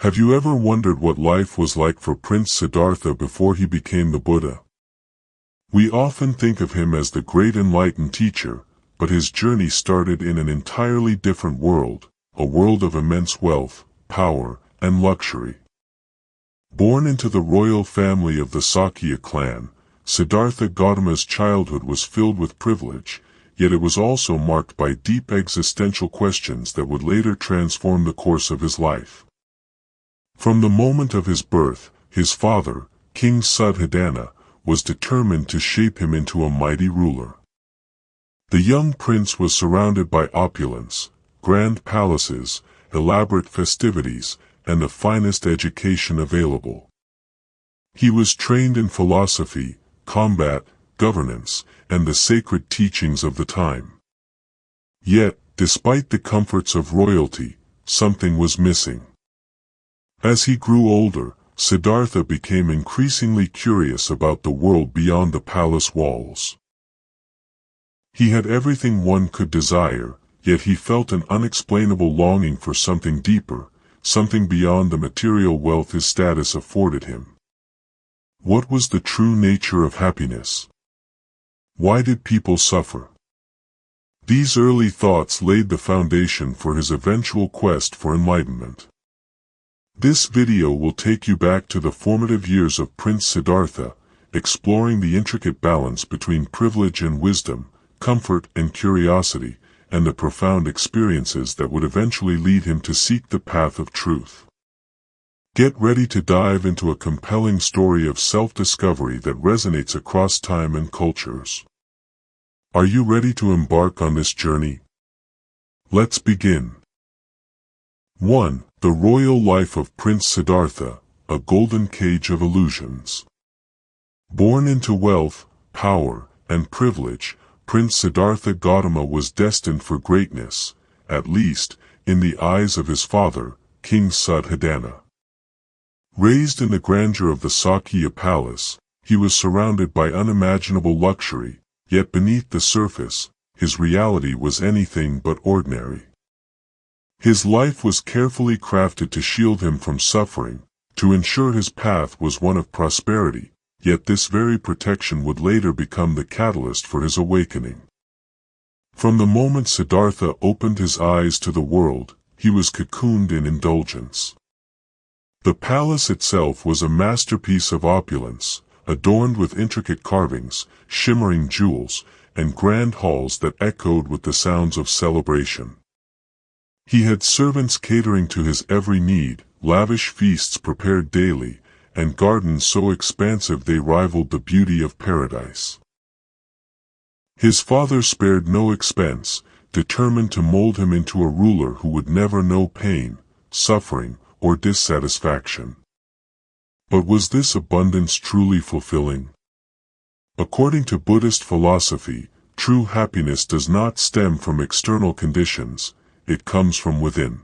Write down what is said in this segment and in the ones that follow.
Have you ever wondered what life was like for Prince Siddhartha before he became the Buddha? We often think of him as the great enlightened teacher, but his journey started in an entirely different world, a world of immense wealth, power, and luxury. Born into the royal family of the Sakya clan, Siddhartha Gautama's childhood was filled with privilege, yet it was also marked by deep existential questions that would later transform the course of his life. From the moment of his birth, his father, King Siddhartha, was determined to shape him into a mighty ruler. The young prince was surrounded by opulence, grand palaces, elaborate festivities, and the finest education available. He was trained in philosophy, combat, governance, and the sacred teachings of the time. Yet, despite the comforts of royalty, something was missing. As he grew older, Siddhartha became increasingly curious about the world beyond the palace walls. He had everything one could desire, yet he felt an unexplainable longing for something deeper, something beyond the material wealth his status afforded him. What was the true nature of happiness? Why did people suffer? These early thoughts laid the foundation for his eventual quest for enlightenment. This video will take you back to the formative years of Prince Siddhartha, exploring the intricate balance between privilege and wisdom, comfort and curiosity, and the profound experiences that would eventually lead him to seek the path of truth. Get ready to dive into a compelling story of self-discovery that resonates across time and cultures. Are you ready to embark on this journey? Let's begin. 1. The Royal Life of Prince Siddhartha, a Golden Cage of Illusions. Born into wealth, power, and privilege, Prince Siddhartha Gautama was destined for greatness, at least, in the eyes of his father, King Siddhartha. Raised in the grandeur of the Sakya palace, he was surrounded by unimaginable luxury, yet beneath the surface, his reality was anything but ordinary. His life was carefully crafted to shield him from suffering, to ensure his path was one of prosperity, yet this very protection would later become the catalyst for his awakening. From the moment Siddhartha opened his eyes to the world, he was cocooned in indulgence. The palace itself was a masterpiece of opulence, adorned with intricate carvings, shimmering jewels, and grand halls that echoed with the sounds of celebration. He had servants catering to his every need, lavish feasts prepared daily, and gardens so expansive they rivaled the beauty of paradise. His father spared no expense, determined to mold him into a ruler who would never know pain, suffering, or dissatisfaction. But was this abundance truly fulfilling? According to Buddhist philosophy, true happiness does not stem from external conditions, it comes from within.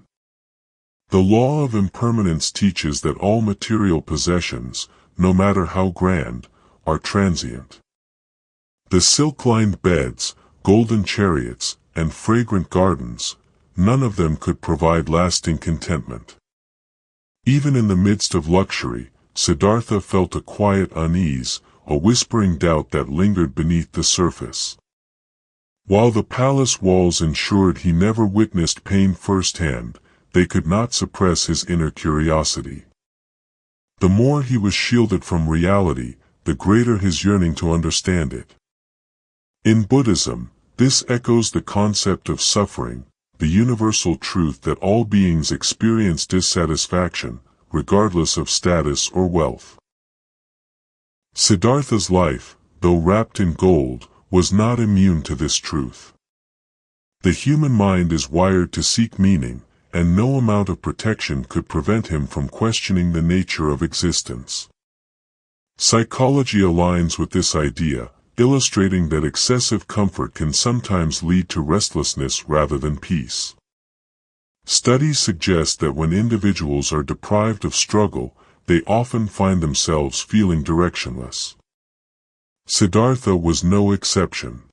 The law of impermanence teaches that all material possessions, no matter how grand, are transient. The silk-lined beds, golden chariots, and fragrant gardens, none of them could provide lasting contentment. Even in the midst of luxury, Siddhartha felt a quiet unease, a whispering doubt that lingered beneath the surface. While the palace walls ensured he never witnessed pain firsthand, they could not suppress his inner curiosity. The more he was shielded from reality, the greater his yearning to understand it. In Buddhism, this echoes the concept of suffering, the universal truth that all beings experience dissatisfaction, regardless of status or wealth. Siddhartha's life, though wrapped in gold, was not immune to this truth. The human mind is wired to seek meaning, and no amount of protection could prevent him from questioning the nature of existence. Psychology aligns with this idea, illustrating that excessive comfort can sometimes lead to restlessness rather than peace. Studies suggest that when individuals are deprived of struggle, they often find themselves feeling directionless. Siddhartha was no exception.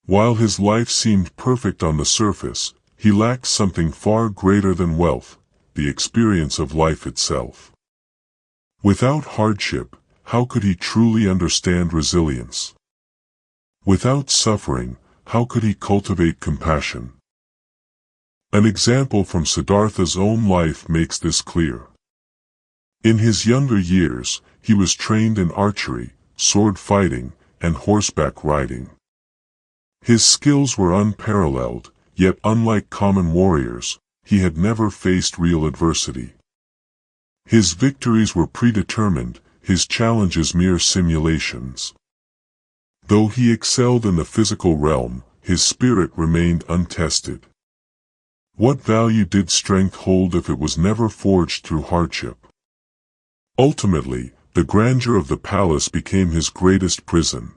While his life seemed perfect on the surface, he lacked something far greater than wealth, the experience of life itself. Without hardship, how could he truly understand resilience? Without suffering, how could he cultivate compassion? An example from Siddhartha's own life makes this clear. In his younger years, he was trained in archery, sword fighting, and horseback riding. His skills were unparalleled, yet unlike common warriors, he had never faced real adversity. His victories were predetermined, his challenges mere simulations. Though he excelled in the physical realm, his spirit remained untested. What value did strength hold if it was never forged through hardship? Ultimately, the grandeur of the palace became his greatest prison.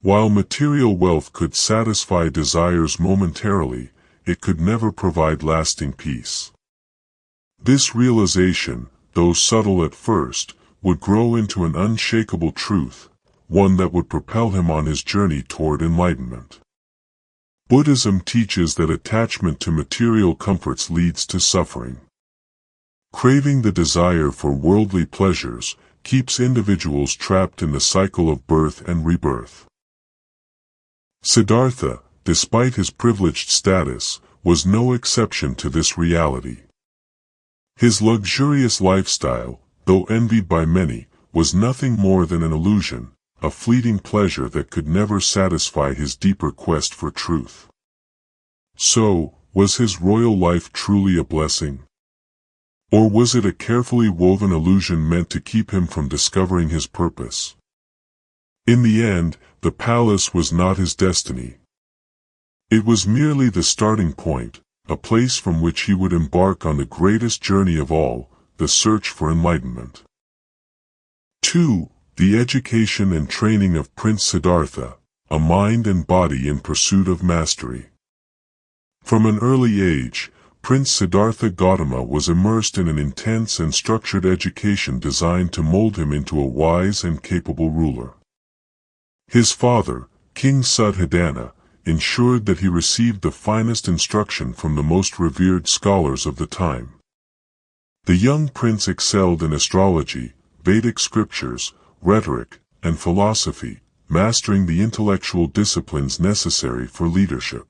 While material wealth could satisfy desires momentarily, it could never provide lasting peace. This realization, though subtle at first, would grow into an unshakable truth, one that would propel him on his journey toward enlightenment. Buddhism teaches that attachment to material comforts leads to suffering. Craving the desire for worldly pleasures keeps individuals trapped in the cycle of birth and rebirth. Siddhartha, despite his privileged status, was no exception to this reality. His luxurious lifestyle, though envied by many, was nothing more than an illusion, a fleeting pleasure that could never satisfy his deeper quest for truth. So, was his royal life truly a blessing? Or was it a carefully woven illusion meant to keep him from discovering his purpose? In the end, the palace was not his destiny. It was merely the starting point, a place from which he would embark on the greatest journey of all, the search for enlightenment. 2. The education and training of Prince Siddhartha, a mind and body in pursuit of mastery. From an early age, Prince Siddhartha Gautama was immersed in an intense and structured education designed to mold him into a wise and capable ruler. His father, King Siddhartha, ensured that he received the finest instruction from the most revered scholars of the time. The young prince excelled in astrology, Vedic scriptures, rhetoric, and philosophy, mastering the intellectual disciplines necessary for leadership.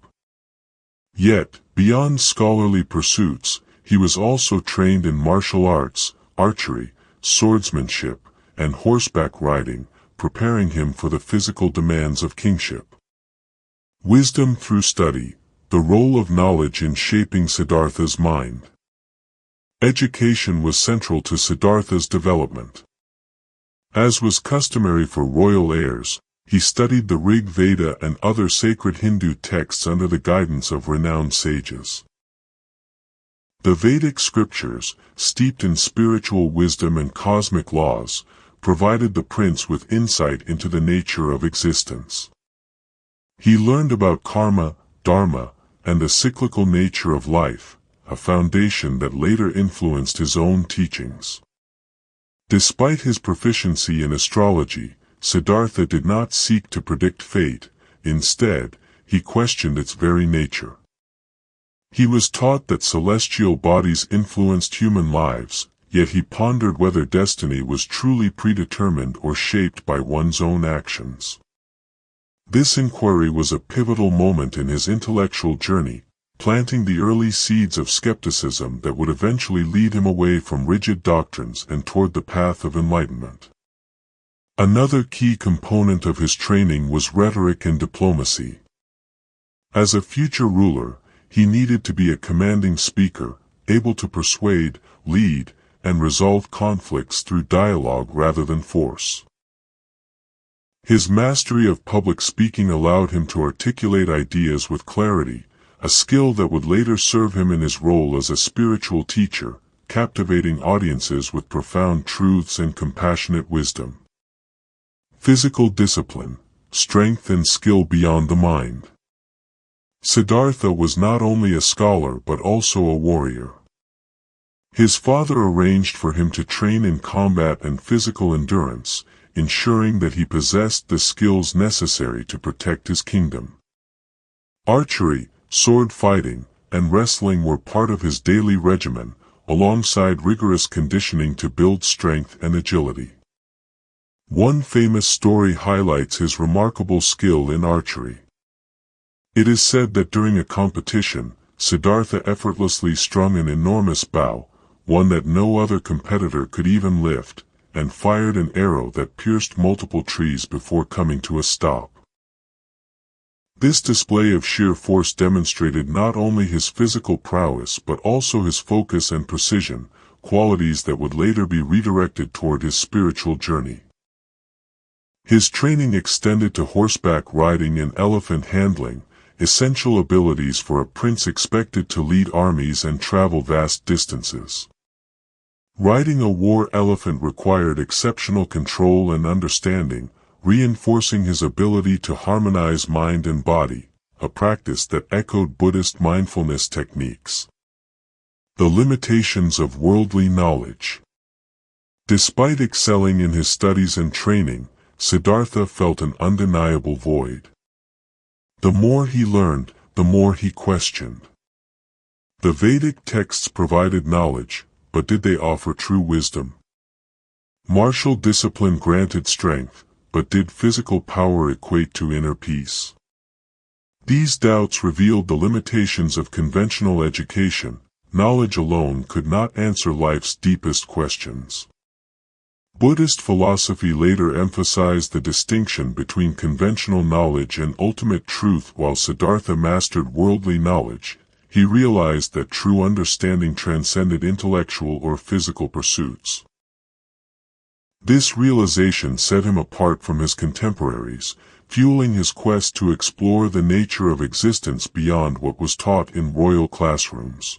Yet, beyond scholarly pursuits, he was also trained in martial arts, archery, swordsmanship, and horseback riding, preparing him for the physical demands of kingship. Wisdom through study, the role of knowledge in shaping Siddhartha's mind. Education was central to Siddhartha's development. As was customary for royal heirs, he studied the Rig Veda and other sacred Hindu texts under the guidance of renowned sages. The Vedic scriptures, steeped in spiritual wisdom and cosmic laws, provided the prince with insight into the nature of existence. He learned about karma, dharma, and the cyclical nature of life, a foundation that later influenced his own teachings. Despite his proficiency in astrology, Siddhartha did not seek to predict fate. Instead, he questioned its very nature. He was taught that celestial bodies influenced human lives, yet he pondered whether destiny was truly predetermined or shaped by one's own actions. This inquiry was a pivotal moment in his intellectual journey, planting the early seeds of skepticism that would eventually lead him away from rigid doctrines and toward the path of enlightenment. Another key component of his training was rhetoric and diplomacy. As a future ruler, he needed to be a commanding speaker, able to persuade, lead, and resolve conflicts through dialogue rather than force. His mastery of public speaking allowed him to articulate ideas with clarity, a skill that would later serve him in his role as a spiritual teacher, captivating audiences with profound truths and compassionate wisdom. Physical discipline, strength and skill beyond the mind. Siddhartha was not only a scholar but also a warrior. His father arranged for him to train in combat and physical endurance, ensuring that he possessed the skills necessary to protect his kingdom. Archery, sword fighting, and wrestling were part of his daily regimen, alongside rigorous conditioning to build strength and agility. One famous story highlights his remarkable skill in archery. It is said that during a competition, Siddhartha effortlessly strung an enormous bow, one that no other competitor could even lift, and fired an arrow that pierced multiple trees before coming to a stop. This display of sheer force demonstrated not only his physical prowess but also his focus and precision, qualities that would later be redirected toward his spiritual journey. His training extended to horseback riding and elephant handling, essential abilities for a prince expected to lead armies and travel vast distances. Riding a war elephant required exceptional control and understanding, reinforcing his ability to harmonize mind and body, a practice that echoed Buddhist mindfulness techniques. The limitations of worldly knowledge. Despite excelling in his studies and training, Siddhartha felt an undeniable void. The more he learned, the more he questioned. The Vedic texts provided knowledge, but did they offer true wisdom? Martial discipline granted strength, but did physical power equate to inner peace? These doubts revealed the limitations of conventional education. Knowledge alone could not answer life's deepest questions. Buddhist philosophy later emphasized the distinction between conventional knowledge and ultimate truth. While Siddhartha mastered worldly knowledge, he realized that true understanding transcended intellectual or physical pursuits. This realization set him apart from his contemporaries, fueling his quest to explore the nature of existence beyond what was taught in royal classrooms.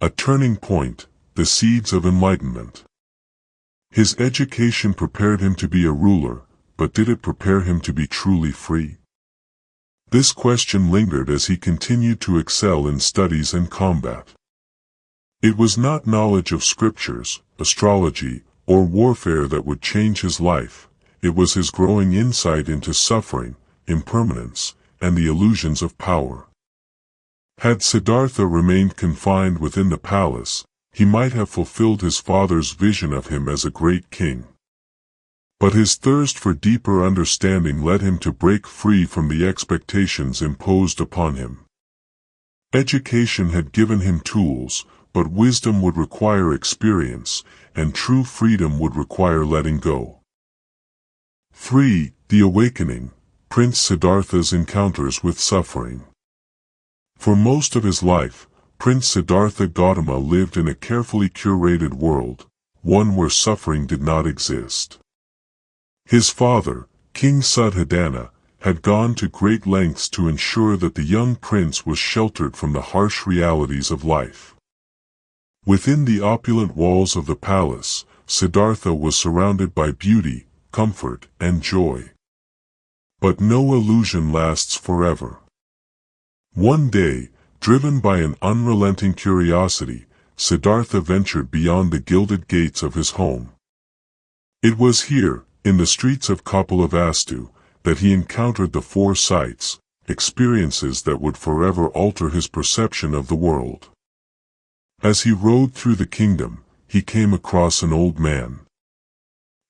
A turning point, the seeds of enlightenment. His education prepared him to be a ruler, but did it prepare him to be truly free? This question lingered as he continued to excel in studies and combat. It was not knowledge of scriptures, astrology, or warfare that would change his life. It was his growing insight into suffering, impermanence, and the illusions of power. Had Siddhartha remained confined within the palace, he might have fulfilled his father's vision of him as a great king. But his thirst for deeper understanding led him to break free from the expectations imposed upon him. Education had given him tools, but wisdom would require experience, and true freedom would require letting go. 3. The Awakening, Prince Siddhartha's encounters with suffering. For most of his life, Prince Siddhartha Gautama lived in a carefully curated world, one where suffering did not exist. His father, King Siddhartha, had gone to great lengths to ensure that the young prince was sheltered from the harsh realities of life. Within the opulent walls of the palace, Siddhartha was surrounded by beauty, comfort, and joy. But no illusion lasts forever. One day, driven by an unrelenting curiosity, Siddhartha ventured beyond the gilded gates of his home. It was here, in the streets of Kapilavastu, that he encountered the four sights, experiences that would forever alter his perception of the world. As he rode through the kingdom, he came across an old man.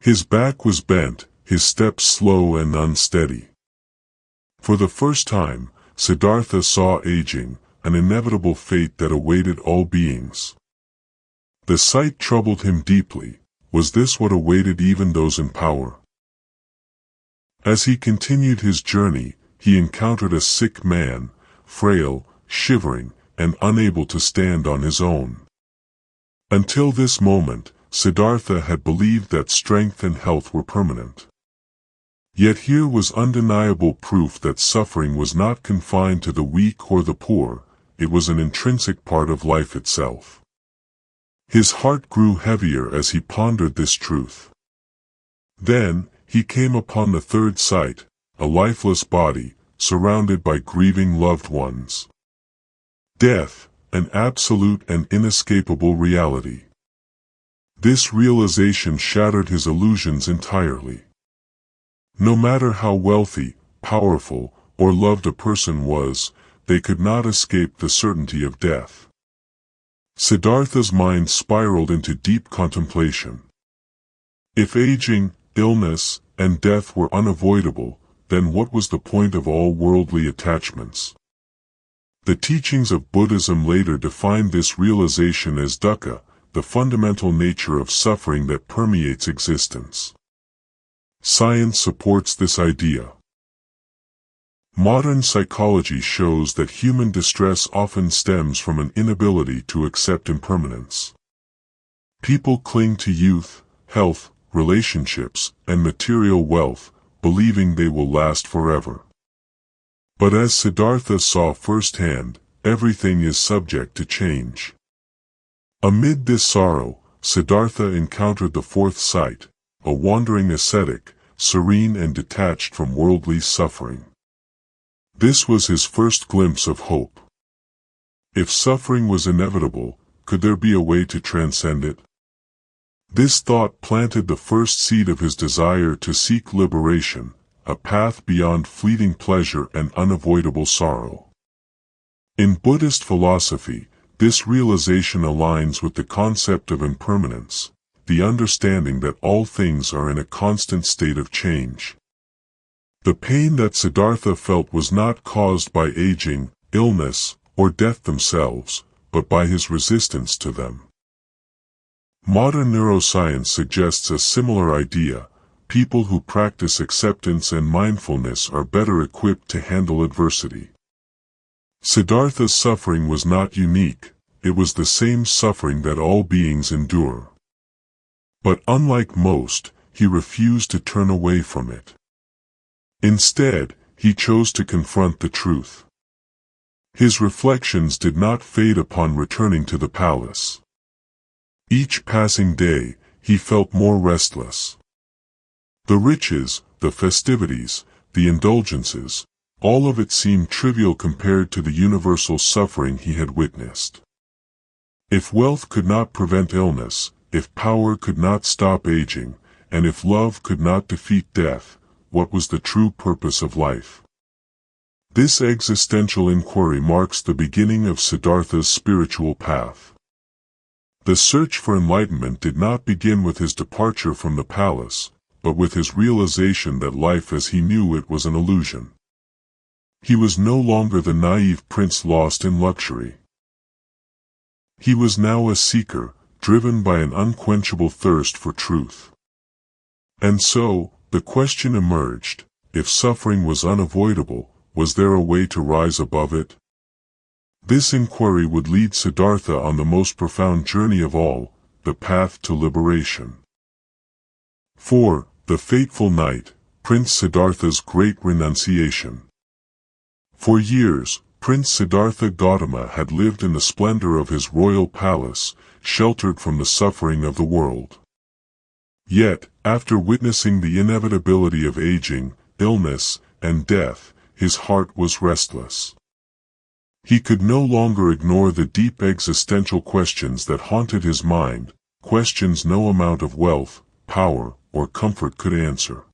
His back was bent, his steps slow and unsteady. For the first time, Siddhartha saw aging, an inevitable fate that awaited all beings. The sight troubled him deeply. Was this what awaited even those in power? As he continued his journey, he encountered a sick man, frail, shivering, and unable to stand on his own. Until this moment, Siddhartha had believed that strength and health were permanent. Yet here was undeniable proof that suffering was not confined to the weak or the poor, it was an intrinsic part of life itself. His heart grew heavier as he pondered this truth. Then, he came upon the third sight, a lifeless body, surrounded by grieving loved ones. Death, an absolute and inescapable reality. This realization shattered his illusions entirely. No matter how wealthy, powerful, or loved a person was, they could not escape the certainty of death. Siddhartha's mind spiraled into deep contemplation. If aging, illness, and death were unavoidable, then what was the point of all worldly attachments? The teachings of Buddhism later defined this realization as dukkha, the fundamental nature of suffering that permeates existence. Science supports this idea. Modern psychology shows that human distress often stems from an inability to accept impermanence. People cling to youth, health, relationships, and material wealth, believing they will last forever. But as Siddhartha saw firsthand, everything is subject to change. Amid this sorrow, Siddhartha encountered the fourth sight, a wandering ascetic, serene and detached from worldly suffering. This was his first glimpse of hope. If suffering was inevitable, could there be a way to transcend it? This thought planted the first seed of his desire to seek liberation, a path beyond fleeting pleasure and unavoidable sorrow. In Buddhist philosophy, this realization aligns with the concept of impermanence, the understanding that all things are in a constant state of change. The pain that Siddhartha felt was not caused by aging, illness, or death themselves, but by his resistance to them. Modern neuroscience suggests a similar idea. People who practice acceptance and mindfulness are better equipped to handle adversity. Siddhartha's suffering was not unique, it was the same suffering that all beings endure. But unlike most, he refused to turn away from it. Instead, he chose to confront the truth. His reflections did not fade upon returning to the palace. Each passing day, he felt more restless. The riches, the festivities, the indulgences, all of it seemed trivial compared to the universal suffering he had witnessed. If wealth could not prevent illness, if power could not stop aging, and if love could not defeat death, what was the true purpose of life? This existential inquiry marks the beginning of Siddhartha's spiritual path. The search for enlightenment did not begin with his departure from the palace, but with his realization that life as he knew it was an illusion. He was no longer the naive prince lost in luxury. He was now a seeker, driven by an unquenchable thirst for truth. And so, the question emerged, if suffering was unavoidable, was there a way to rise above it? This inquiry would lead Siddhartha on the most profound journey of all, the path to liberation. 4. The fateful night, Prince Siddhartha's great renunciation. For years, Prince Siddhartha Gautama had lived in the splendor of his royal palace, sheltered from the suffering of the world. Yet, after witnessing the inevitability of aging, illness, and death, his heart was restless. He could no longer ignore the deep existential questions that haunted his mind, questions no amount of wealth, power, or comfort could answer.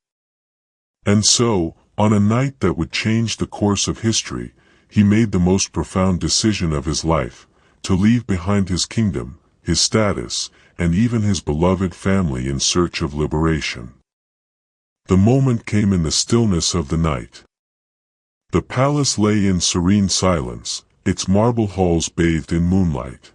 And so, on a night that would change the course of history, he made the most profound decision of his life, to leave behind his kingdom, his status, and even his beloved family in search of liberation. The moment came in the stillness of the night. The palace lay in serene silence, its marble halls bathed in moonlight.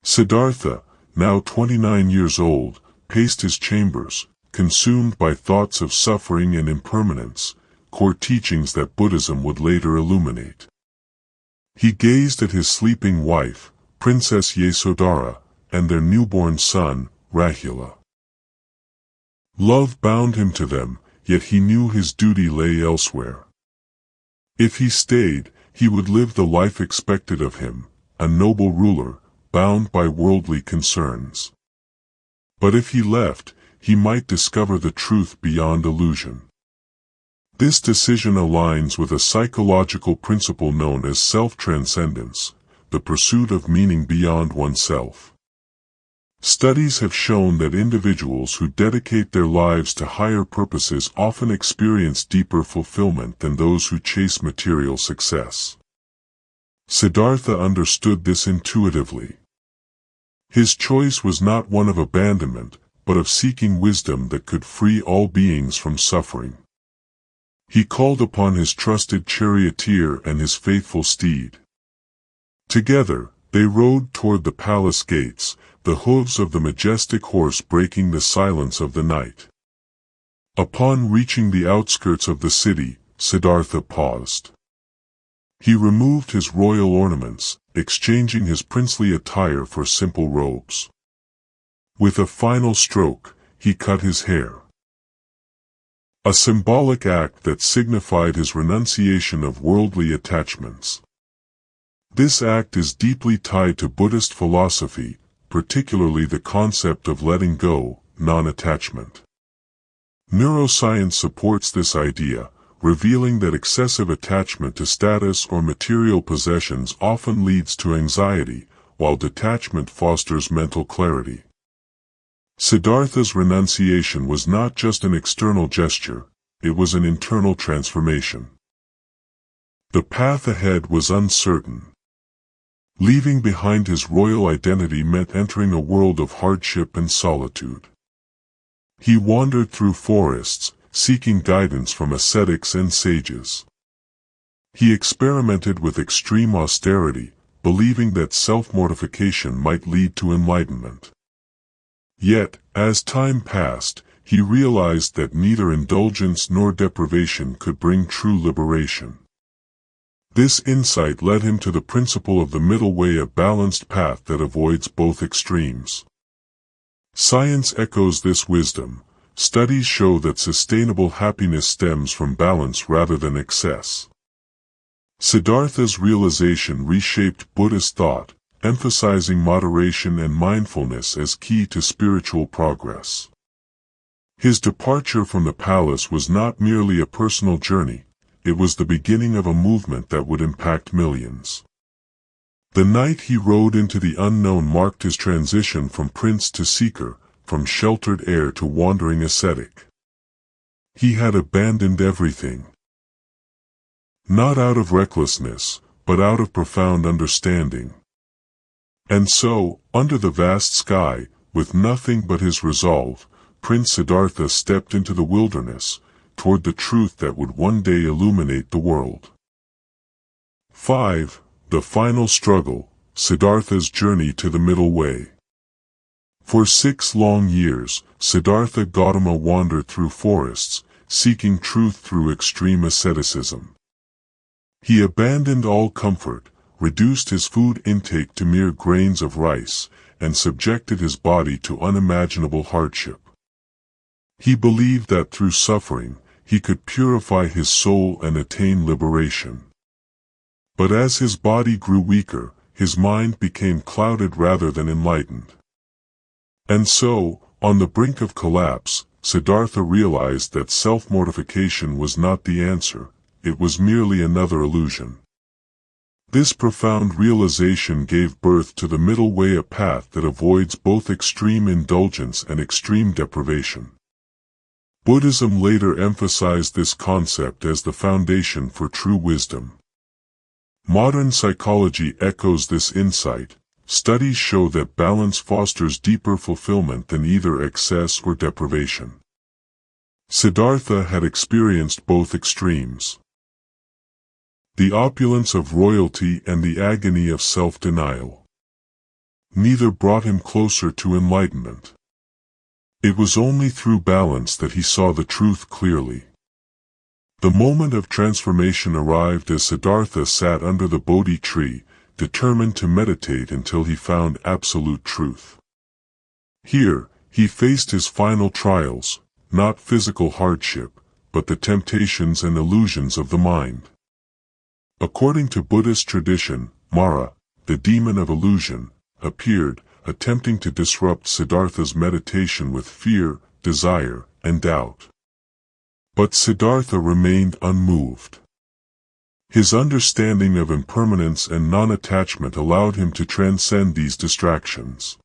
Siddhartha, now 29 years old, paced his chambers, consumed by thoughts of suffering and impermanence, core teachings that Buddhism would later illuminate. He gazed at his sleeping wife, Princess Yasodhara, and their newborn son, Rahula. Love bound him to them, yet he knew his duty lay elsewhere. If he stayed, he would live the life expected of him, a noble ruler, bound by worldly concerns. But if he left, he might discover the truth beyond illusion. This decision aligns with a psychological principle known as self-transcendence, the pursuit of meaning beyond oneself. Studies have shown that individuals who dedicate their lives to higher purposes often experience deeper fulfillment than those who chase material success. Siddhartha understood this intuitively. His choice was not one of abandonment, but of seeking wisdom that could free all beings from suffering. He called upon his trusted charioteer and his faithful steed. Together, they rode toward the palace gates, the hooves of the majestic horse breaking the silence of the night. Upon reaching the outskirts of the city, Siddhartha paused. He removed his royal ornaments, exchanging his princely attire for simple robes. With a final stroke, he cut his hair. A symbolic act that signified his renunciation of worldly attachments. This act is deeply tied to Buddhist philosophy, particularly the concept of letting go, non-attachment. Neuroscience supports this idea, revealing that excessive attachment to status or material possessions often leads to anxiety, while detachment fosters mental clarity. Siddhartha's renunciation was not just an external gesture, it was an internal transformation. The path ahead was uncertain. Leaving behind his royal identity meant entering a world of hardship and solitude. He wandered through forests, seeking guidance from ascetics and sages. He experimented with extreme austerity, believing that self-mortification might lead to enlightenment. Yet, as time passed, he realized that neither indulgence nor deprivation could bring true liberation. This insight led him to the principle of the middle way, a balanced path that avoids both extremes. Science echoes this wisdom. Studies show that sustainable happiness stems from balance rather than excess. Siddhartha's realization reshaped Buddhist thought, emphasizing moderation and mindfulness as key to spiritual progress. His departure from the palace was not merely a personal journey, it was the beginning of a movement that would impact millions. The night he rode into the unknown marked his transition from prince to seeker, from sheltered heir to wandering ascetic. He had abandoned everything. Not out of recklessness, but out of profound understanding. And so, under the vast sky, with nothing but his resolve, Prince Siddhartha stepped into the wilderness, toward the truth that would one day illuminate the world. 5. The final struggle, Siddhartha's journey to the middle way. For 6 long years, Siddhartha Gautama wandered through forests, seeking truth through extreme asceticism. He abandoned all comfort, reduced his food intake to mere grains of rice, and subjected his body to unimaginable hardship. He believed that through suffering, he could purify his soul and attain liberation. But as his body grew weaker, his mind became clouded rather than enlightened. And so, on the brink of collapse, Siddhartha realized that self-mortification was not the answer, it was merely another illusion. This profound realization gave birth to the middle way, a path that avoids both extreme indulgence and extreme deprivation. Buddhism later emphasized this concept as the foundation for true wisdom. Modern psychology echoes this insight. Studies show that balance fosters deeper fulfillment than either excess or deprivation. Siddhartha had experienced both extremes. The opulence of royalty and the agony of self-denial. Neither brought him closer to enlightenment. It was only through balance that he saw the truth clearly. The moment of transformation arrived as Siddhartha sat under the Bodhi tree, determined to meditate until he found absolute truth. Here, he faced his final trials, not physical hardship, but the temptations and illusions of the mind. According to Buddhist tradition, Mara, the demon of illusion, appeared, attempting to disrupt Siddhartha's meditation with fear, desire, and doubt. But Siddhartha remained unmoved. His understanding of impermanence and non-attachment allowed him to transcend these distractions.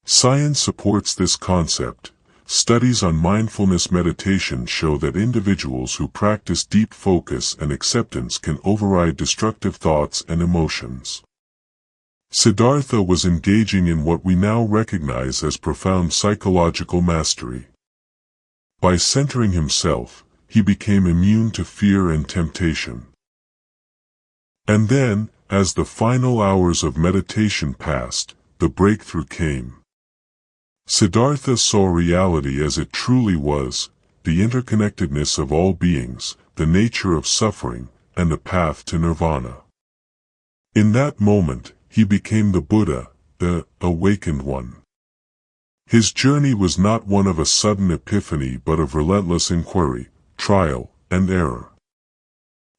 Science supports this concept. Studies on mindfulness meditation show that individuals who practice deep focus and acceptance can override destructive thoughts and emotions. Siddhartha was engaging in what we now recognize as profound psychological mastery. By centering himself, he became immune to fear and temptation. And then, as the final hours of meditation passed, the breakthrough came. Siddhartha saw reality as it truly was, the interconnectedness of all beings, the nature of suffering, and the path to nirvana. In that moment, he became the Buddha, the awakened one. His journey was not one of a sudden epiphany but of relentless inquiry, trial, and error.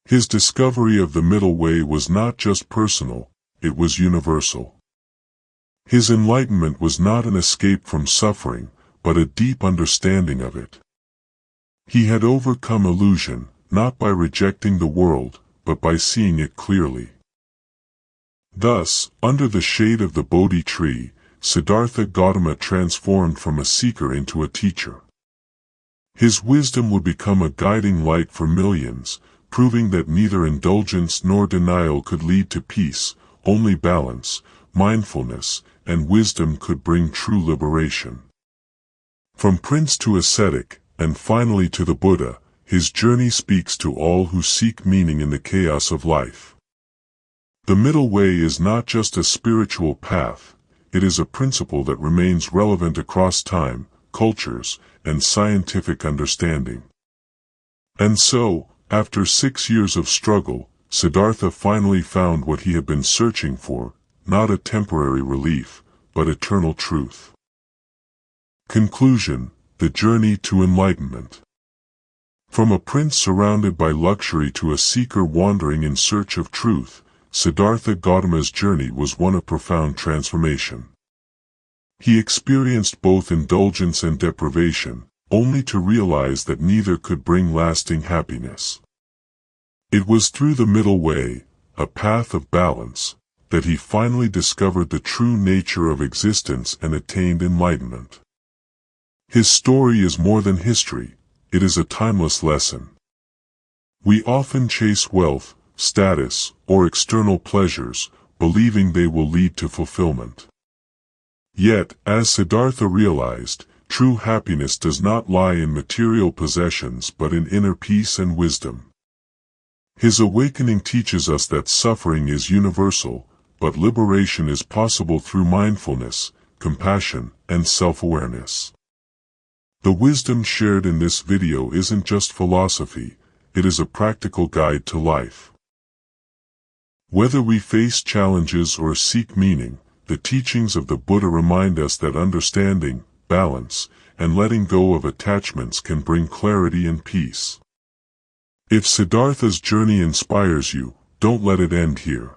His discovery of the middle way was not just personal, it was universal. His enlightenment was not an escape from suffering, but a deep understanding of it. He had overcome illusion, not by rejecting the world, but by seeing it clearly. Thus, under the shade of the Bodhi tree, Siddhartha Gautama transformed from a seeker into a teacher. His wisdom would become a guiding light for millions, proving that neither indulgence nor denial could lead to peace, only balance, mindfulness, and wisdom could bring true liberation. From prince to ascetic, and finally to the Buddha, his journey speaks to all who seek meaning in the chaos of life. The middle way is not just a spiritual path, it is a principle that remains relevant across time, cultures, and scientific understanding. And so, after 6 years of struggle, Siddhartha finally found what he had been searching for, not a temporary relief, but eternal truth. Conclusion: the journey to enlightenment. From a prince surrounded by luxury to a seeker wandering in search of truth, Siddhartha Gautama's journey was one of profound transformation. He experienced both indulgence and deprivation, only to realize that neither could bring lasting happiness. It was through the middle way, a path of balance, that he finally discovered the true nature of existence and attained enlightenment. His story is more than history, it is a timeless lesson. We often chase wealth, status, or external pleasures, believing they will lead to fulfillment. Yet, as Siddhartha realized, true happiness does not lie in material possessions but in inner peace and wisdom. His awakening teaches us that suffering is universal, but liberation is possible through mindfulness, compassion, and self-awareness. The wisdom shared in this video isn't just philosophy, it is a practical guide to life. Whether we face challenges or seek meaning, the teachings of the Buddha remind us that understanding, balance, and letting go of attachments can bring clarity and peace. If Siddhartha's journey inspires you, don't let it end here.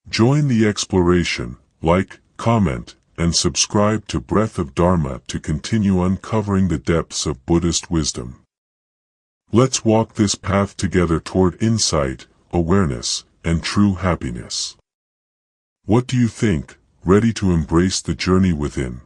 Join the exploration, like, comment, and subscribe to Breath of Dharma to continue uncovering the depths of Buddhist wisdom. Let's walk this path together toward insight, awareness, and true happiness. What do you think? Ready to embrace the journey within?